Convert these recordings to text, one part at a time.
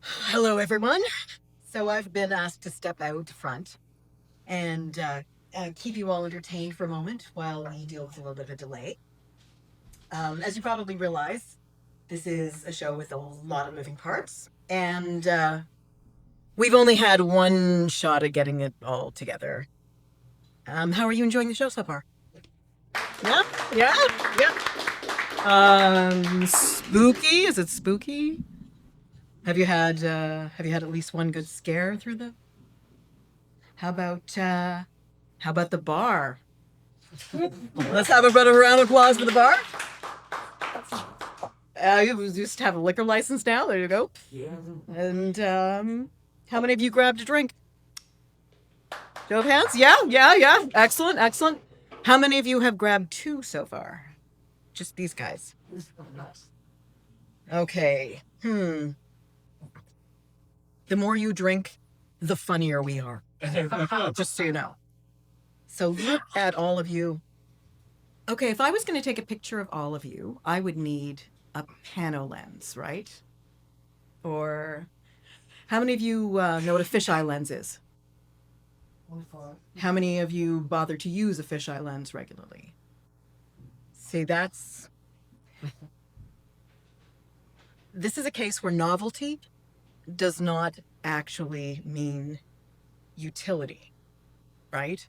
Hello, everyone. So I've been asked to step out front and keep you all entertained for a moment while we deal with a little bit of a delay. As you probably realize, this is a show with a lot of moving parts, and we've only had one shot at getting it all together. How are you enjoying the show so far? Yeah, yeah, yeah. Spooky? Is it spooky? Have you had at least one good scare through the? How about uh, how about the bar? Let's have a bit of a round of applause for the bar. You just have a liquor license now. There you go. And how many of you grabbed a drink? Show of hands. Yeah, yeah, yeah. Excellent, excellent. How many of you have grabbed two so far? Just these guys. Okay. The more you drink, the funnier we are. Just so you know. So look at all of you. Okay, if I was going to take a picture of all of you, I would need a pano lens, right? Or how many of you know what a fisheye lens is? How many of you bother to use a fisheye lens regularly? See, this is a case where novelty does not actually mean utility, right?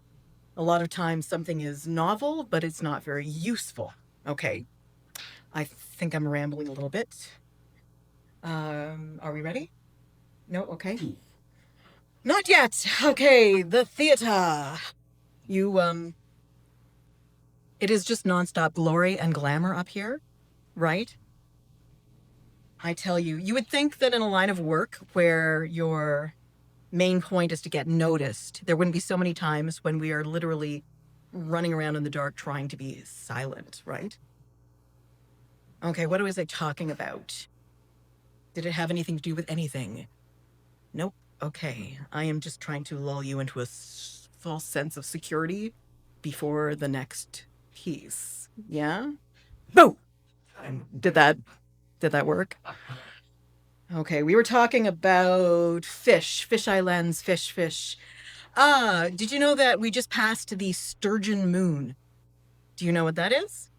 A lot of times something is novel, but it's not very useful. Okay, I think I'm rambling a little bit. Are we ready? No, okay. Not yet. Okay, the theater. You it is just nonstop glory and glamour up here, right? I tell you, you would think that in a line of work where your main point is to get noticed, there wouldn't be so many times when we are literally running around in the dark trying to be silent, right? Okay, what was I talking about? Did it have anything to do with anything? Nope. Okay, I am just trying to lull you into a false sense of security before the next piece. Yeah? Boom! Did that work? Okay, we were talking about fisheye lens, fish. Did you know that we just passed the sturgeon moon? Do you know what that is?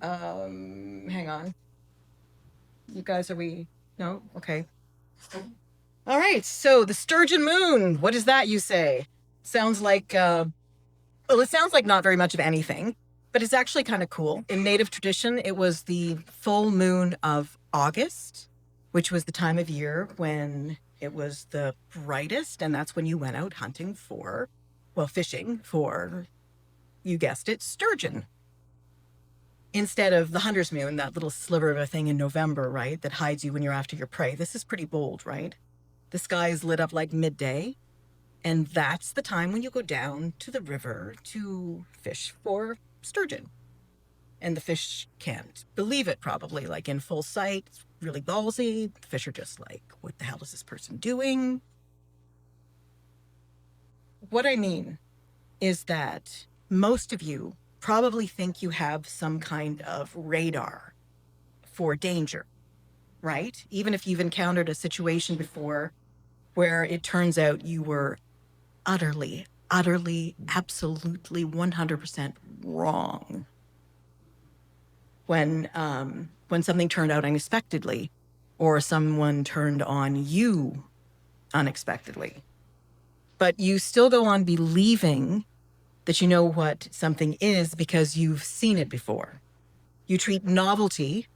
Hang on. You guys, are we? No? Okay. All right, so the sturgeon moon, what is that, you say? Sounds like, well, it sounds like not very much of anything, but it's actually kind of cool. In Native tradition, it was the full moon of August, which was the time of year when it was the brightest, and that's when you went out hunting for, well, fishing for, you guessed it, sturgeon. Instead of the hunter's moon, that little sliver of a thing in November, right, that hides you when you're after your prey. This is pretty bold, right? The sky is lit up like midday, and that's the time when you go down to the river to fish for sturgeon. And the fish can't believe it, probably, like in full sight. It's really ballsy. The fish are just like, what the hell is this person doing? What I mean is that most of you probably think you have some kind of radar for danger, right? Even if you've encountered a situation before where it turns out you were utterly, absolutely 100% wrong when something turned out unexpectedly or someone turned on you unexpectedly. But you still go on believing that you know what something is because you've seen it before. You treat novelty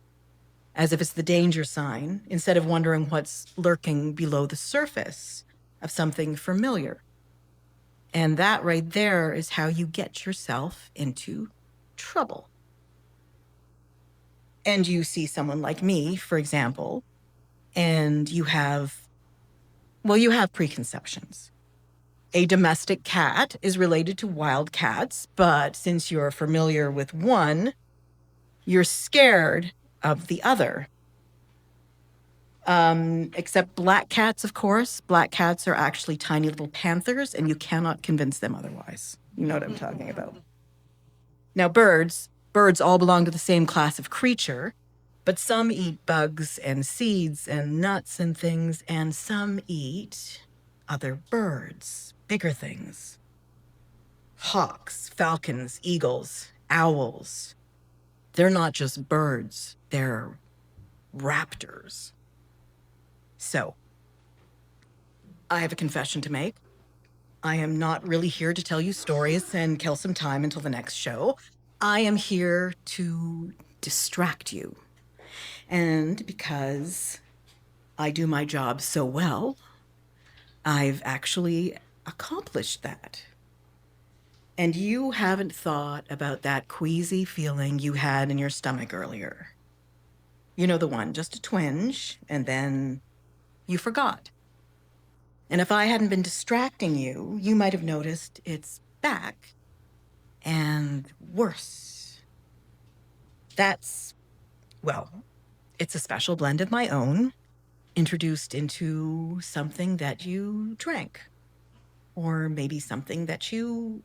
as if it's the danger sign instead of wondering what's lurking below the surface of something familiar. And that right there is how you get yourself into trouble. And you see someone like me, for example, and you have preconceptions. A domestic cat is related to wild cats, but since you're familiar with one, you're scared of the other. Except black cats, of course. Black cats are actually tiny little panthers, and you cannot convince them otherwise. You know what I'm talking about. Now, birds all belong to the same class of creature, But some eat bugs and seeds and nuts and things, and some eat other birds, bigger things. Hawks, falcons, eagles, owls. They're not just birds, they're raptors. So, I have a confession to make. I am not really here to tell you stories and kill some time until the next show. I am here to distract you. And because I do my job so well, I've actually accomplished that. And you haven't thought about that queasy feeling you had in your stomach earlier. You know the one, just a twinge, and then you forgot. And if I hadn't been distracting you, you might have noticed it's back and worse. That's, well, it's a special blend of my own, introduced into something that you drank, or maybe something that you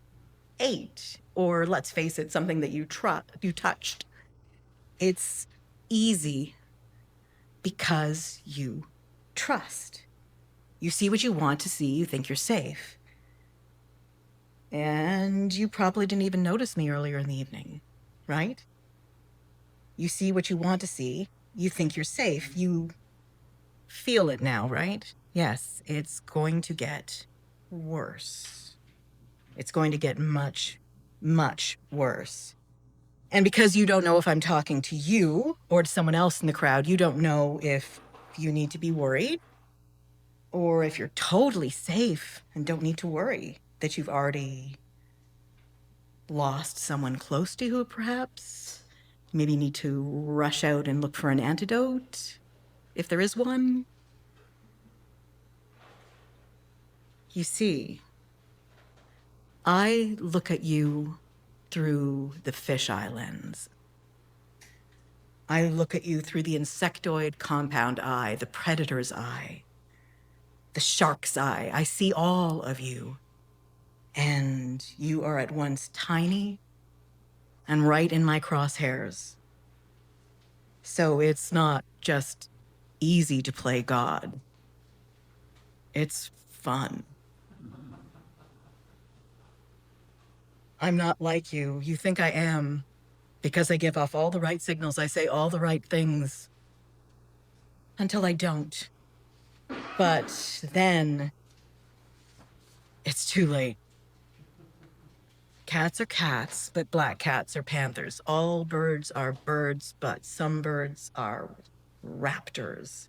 ate, or let's face it, something that you touched. It's easy because you trust. You see what you want to see, you think you're safe. And you probably didn't even notice me earlier in the evening, right? You see what you want to see, you think you're safe, you feel it now, right? Yes, it's going to get worse. It's going to get much, much worse. And because you don't know if I'm talking to you or to someone else in the crowd, you don't know if you need to be worried or if you're totally safe and don't need to worry that you've already lost someone close to you, perhaps. Maybe need to rush out and look for an antidote, if there is one. You see, I look at you through the fisheye lens. I look at you through the insectoid compound eye, the predator's eye, the shark's eye. I see all of you. And you are at once tiny and right in my crosshairs. So it's not just easy to play God. It's fun. I'm not like you. You think I am. Because I give off all the right signals, I say all the right things. Until I don't. But then it's too late. Cats are cats, but black cats are panthers. All birds are birds, but some birds are raptors.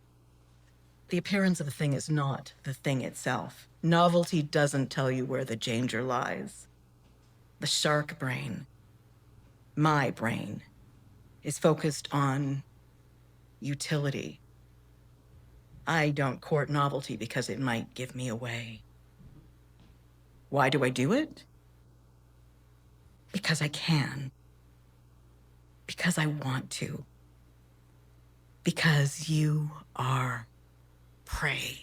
The appearance of a thing is not the thing itself. Novelty doesn't tell you where the danger lies. The shark brain, my brain, is focused on utility. I don't court novelty because it might give me away. Why do I do it? Because I can. Because I want to. Because you are prey.